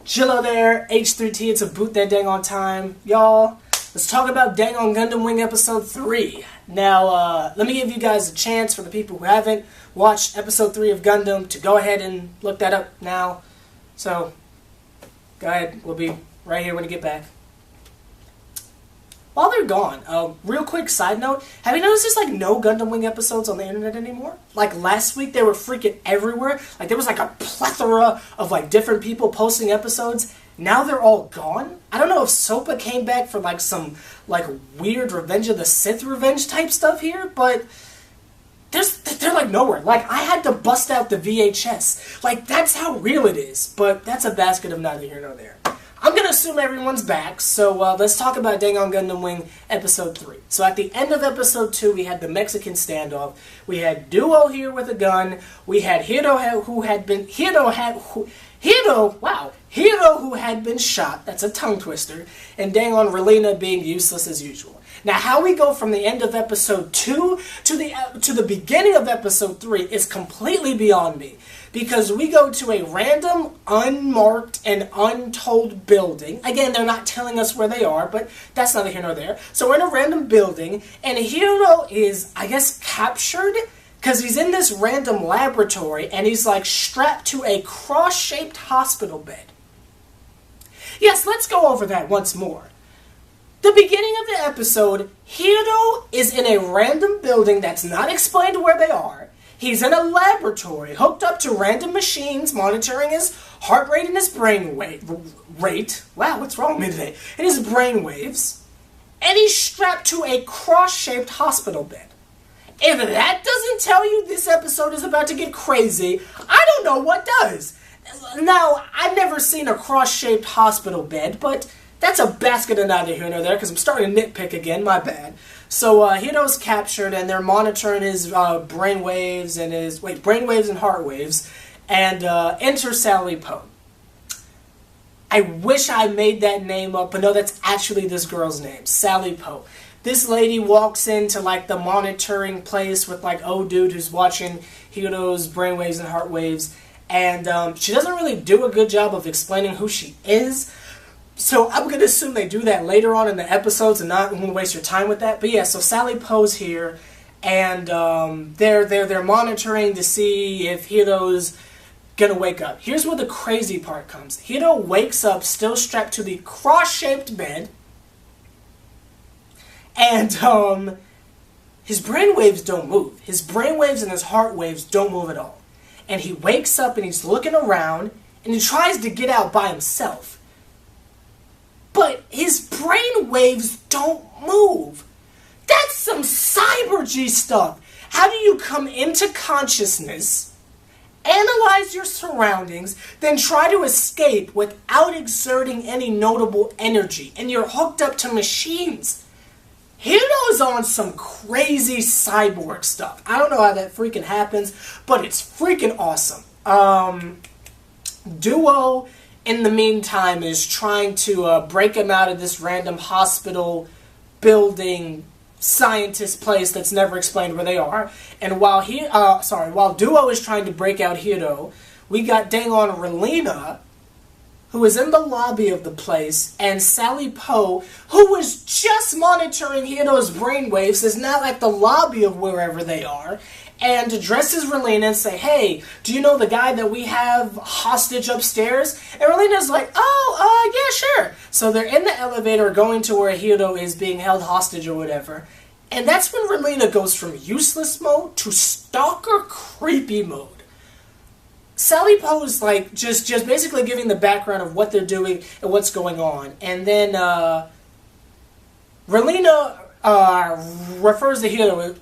Jillo there, H+III+T, it's a boot that dang on time. Y'all, let's talk about dang on Gundam Wing Episode 3. Now, let me give you guys a chance for the people who haven't watched Episode 3 of Gundam to go ahead and look that up now. So, go ahead, we'll be right here when you get back. While they're gone, real quick side note, have you noticed there's like no Gundam Wing episodes on the internet anymore? Like last week they were freaking everywhere. Like there was like a plethora of like different people posting episodes. Now they're all gone. I don't know if Sopa came back for like some like weird Revenge of the Sith revenge type stuff here, but they're like nowhere. Like I had to bust out the VHS. Like that's how real it is. But that's a basket of neither here nor there. I'm going to assume everyone's back, so let's talk about Dang on Gundam Wing Episode 3. So at the end of Episode 2, we had the Mexican standoff. We had Duo here with a gun. We had Hiro who had been shot. That's a tongue twister. And dang on Relena being useless as usual. Now, how we go from the end of Episode 2 to the beginning of Episode 3 is completely beyond me. Because we go to a random, unmarked, and untold building. Again, they're not telling us where they are, but that's neither here nor there. So we're in a random building, and Hiro is, I guess, captured? Because he's in this random laboratory, and he's, like, strapped to a cross-shaped hospital bed. Yes, let's go over that once more. The beginning of the episode, Hiro is in a random building that's not explained where they are. He's in a laboratory, hooked up to random machines, monitoring his heart rate and his brain rate. Wow, what's wrong with me today? And his brain waves. And he's strapped to a cross-shaped hospital bed. If that doesn't tell you this episode is about to get crazy, I don't know what does. Now, I've never seen a cross-shaped hospital bed, but that's a basket of neither here nor there, because I'm starting to nitpick again, my bad. So, Hiro's captured, and they're monitoring his brainwaves and heart waves, and enter Sally Po. I wish I made that name up, but no, that's actually this girl's name, Sally Po. This lady walks into, like, the monitoring place with, like, dude who's watching Hiro's brainwaves and heart waves, and she doesn't really do a good job of explaining who she is. So I'm going to assume they do that later on in the episodes and not going to waste your time with that. But yeah, so Sally Po's here, and they're monitoring to see if Hiro's going to wake up. Here's where the crazy part comes. Hiro wakes up still strapped to the cross-shaped bed, and his brainwaves don't move. His brainwaves and his heart waves don't move at all. And he wakes up and he's looking around, and he tries to get out by himself. But his brain waves don't move. That's some Cyber G stuff. How do you come into consciousness, analyze your surroundings, then try to escape without exerting any notable energy? And you're hooked up to machines. Hiro's on some crazy cyborg stuff. I don't know how that freaking happens, but it's freaking awesome. Duo, in the meantime, is trying to break him out of this random hospital building scientist place that's never explained where they are. And while Duo is trying to break out Hiro, we got dang on Relena, who is in the lobby of the place, and Sally Po, who was just monitoring Hiro's brainwaves, is now at the lobby of wherever they are, and addresses Relena and say, hey, do you know the guy that we have hostage upstairs? And Relena's like, yeah, sure. So they're in the elevator going to where Hiro is being held hostage or whatever. And that's when Relena goes from useless mode to stalker creepy mode. Sally Po is like just basically giving the background of what they're doing and what's going on. And then Relena refers to Hiro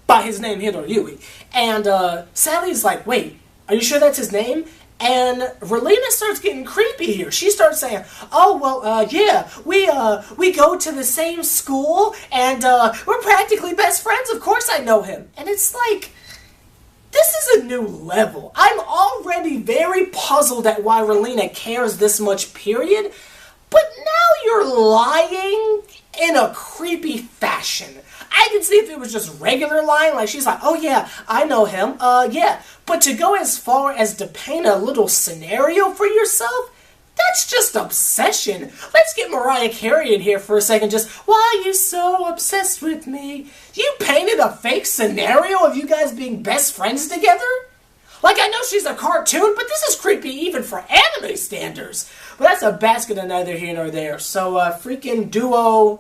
by his name, Hiro Yui. And Sally's like, wait, are you sure that's his name? And Relena starts getting creepy here. She starts saying, yeah, we go to the same school, and we're practically best friends. Of course I know him. And it's like, this is a new level. I'm already very puzzled at why Relena cares this much, period. But now you're lying in a creepy fashion. I can see if it was just regular lying, like she's like, oh yeah, I know him, yeah. But to go as far as to paint a little scenario for yourself, That's just obsession. Let's get Mariah Carey in here for a second. Just, why are you so obsessed with me? You painted a fake scenario of you guys being best friends together? Like, I know she's a cartoon, but this is creepy even for anime standards. But that's a basket of neither here nor there. So, freaking Duo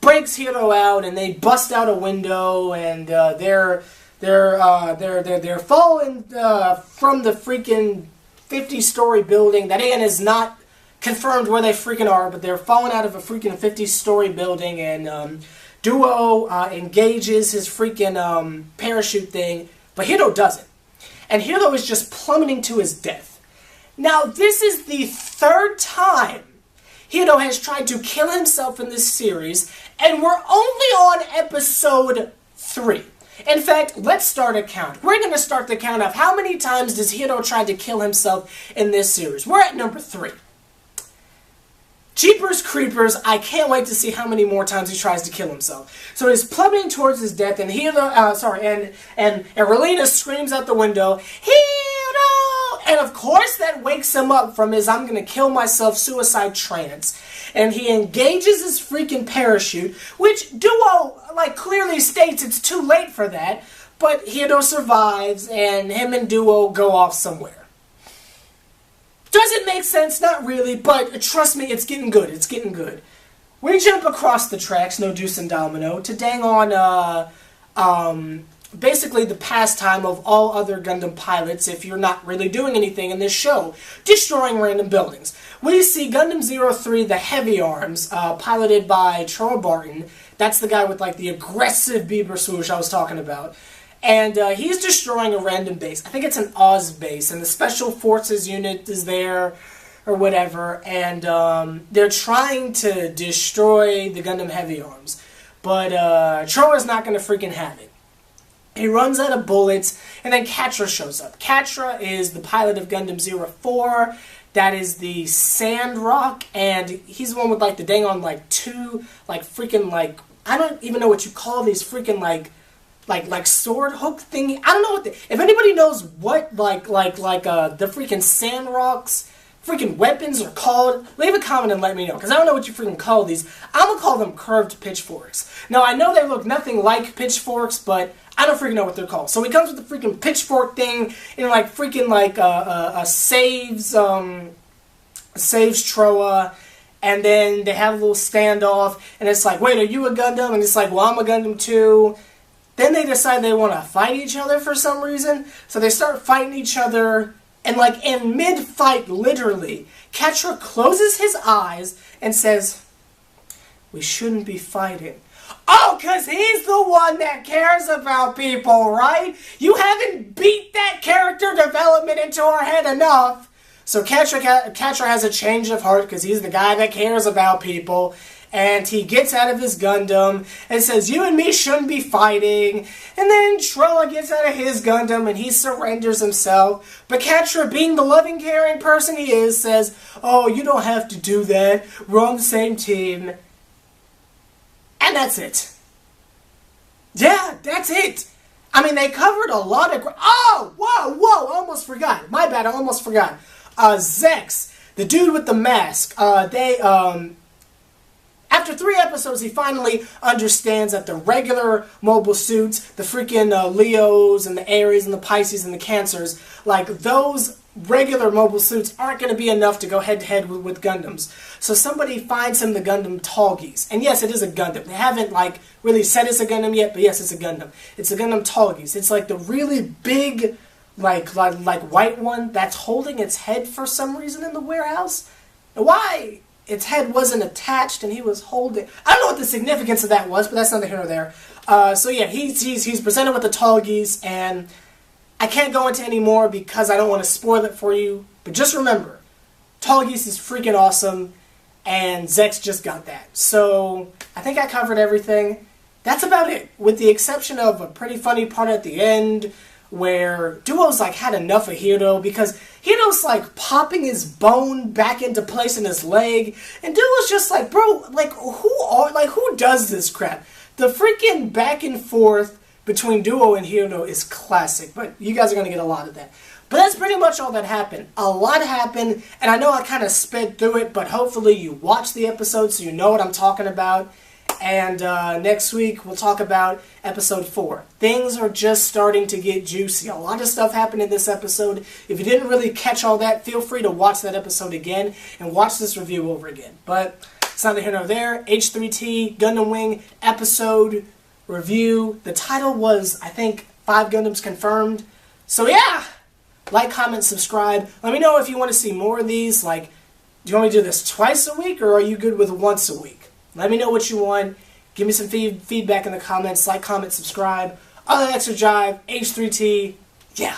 breaks Hiro out, and they bust out a window, and they're falling from the freaking 50-story building. That again is not confirmed where they freaking are, but they're falling out of a freaking 50-story building, and Duo engages his freaking parachute thing, but Hiro doesn't. And Hiro is just plummeting to his death. Now, this is the third time Hiro has tried to kill himself in this series, and we're only on episode 3. In fact, let's start a count. We're going to start the count of how many times does Hiro try to kill himself in this series. We're at number 3. Jeepers Creepers, I can't wait to see how many more times he tries to kill himself. So he's plummeting towards his death, and and Relina screams out the window, Hiro! And of course that wakes him up from his I'm gonna kill myself suicide trance. And he engages his freaking parachute, which Duo, like, clearly states it's too late for that, but Hiro survives, and him and Duo go off somewhere. Does it make sense? Not really, but trust me, it's getting good. It's getting good. We jump across the tracks, no deuce and domino, to dang on, basically the pastime of all other Gundam pilots if you're not really doing anything in this show, destroying random buildings. We see Gundam 03, the Heavy Arms, piloted by Troy Barton. That's the guy with, like, the aggressive Bieber swoosh I was talking about. And he's destroying a random base. I think it's an Oz base, and the Special Forces unit is there, or whatever, and they're trying to destroy the Gundam Heavy Arms. But Troa's not going to freaking have it. He runs out of bullets, and then Catra shows up. Catra is the pilot of Gundam 04. That is the Sandrock, and he's the one with, like, the dang on, like, two, like, freaking, like, I don't even know what you call these freaking, like sword hook thingy. I don't know what if anybody knows what the freaking Sandrock's freaking weapons are called, leave a comment and let me know, because I don't know what you freaking call these. I'm gonna call them curved pitchforks. Now, I know they look nothing like pitchforks, but I don't freaking know what they're called. So he comes with the freaking pitchfork thing, and like freaking like saves Troa. And then they have a little standoff, and it's like, wait, are you a Gundam? And it's like, well, I'm a Gundam too. Then they decide they want to fight each other for some reason, so they start fighting each other, and like in mid-fight, literally, Catra closes his eyes and says, we shouldn't be fighting. Oh, because he's the one that cares about people, right? You haven't beat that character development into our head enough. So Catra has a change of heart because he's the guy that cares about people. And he gets out of his Gundam and says, you and me shouldn't be fighting. And then Troa gets out of his Gundam and he surrenders himself. But Catra, being the loving, caring person he is, says, oh, you don't have to do that. We're on the same team. And that's it. Yeah, that's it. I mean, they covered a lot of... Oh, whoa, almost forgot. My bad, I almost forgot. Zex, the dude with the mask, after 3 episodes, he finally understands that the regular mobile suits, the freaking Leos and the Aries and the Pisces and the Cancers, like those regular mobile suits aren't going to be enough to go head-to-head with Gundams. So somebody finds him the Gundam Tallgeese. And yes, it is a Gundam. They haven't like really said it's a Gundam yet, but yes, it's a Gundam. It's a Gundam Tallgeese. It's like the really big, like white one that's holding its head for some reason in the warehouse. Why? Its head wasn't attached, and he was holding... I don't know what the significance of that was, but that's neither here nor there. So yeah, he's presented with the Tallgeese, and I can't go into any more because I don't want to spoil it for you. But just remember, Tallgeese is freaking awesome, and Zex just got that. So I think I covered everything. That's about it, with the exception of a pretty funny part at the end, where Duo's like had enough of Hiro because Hiro's like popping his bone back into place in his leg, and Duo's just like, bro, like who does this crap? The freaking back and forth between Duo and Hiro is classic, but you guys are gonna get a lot of that. But that's pretty much all that happened. A lot happened, and I know I kind of sped through it, but hopefully you watched the episode so you know what I'm talking about. And next week we'll talk about episode 4. Things are just starting to get juicy. A lot of stuff happened in this episode. If you didn't really catch all that, feel free to watch that episode again and watch this review over again. But it's neither here nor there. H+III+T, Gundam Wing, episode review. The title was, I think, 5 Gundams Confirmed. So yeah! Like, comment, subscribe. Let me know if you want to see more of these. Like, do you want me to do this twice a week, or are you good with once a week? Let me know what you want. Give me some feedback in the comments. Like, comment, subscribe. Other Extra Jive, H+III+T. Yeah.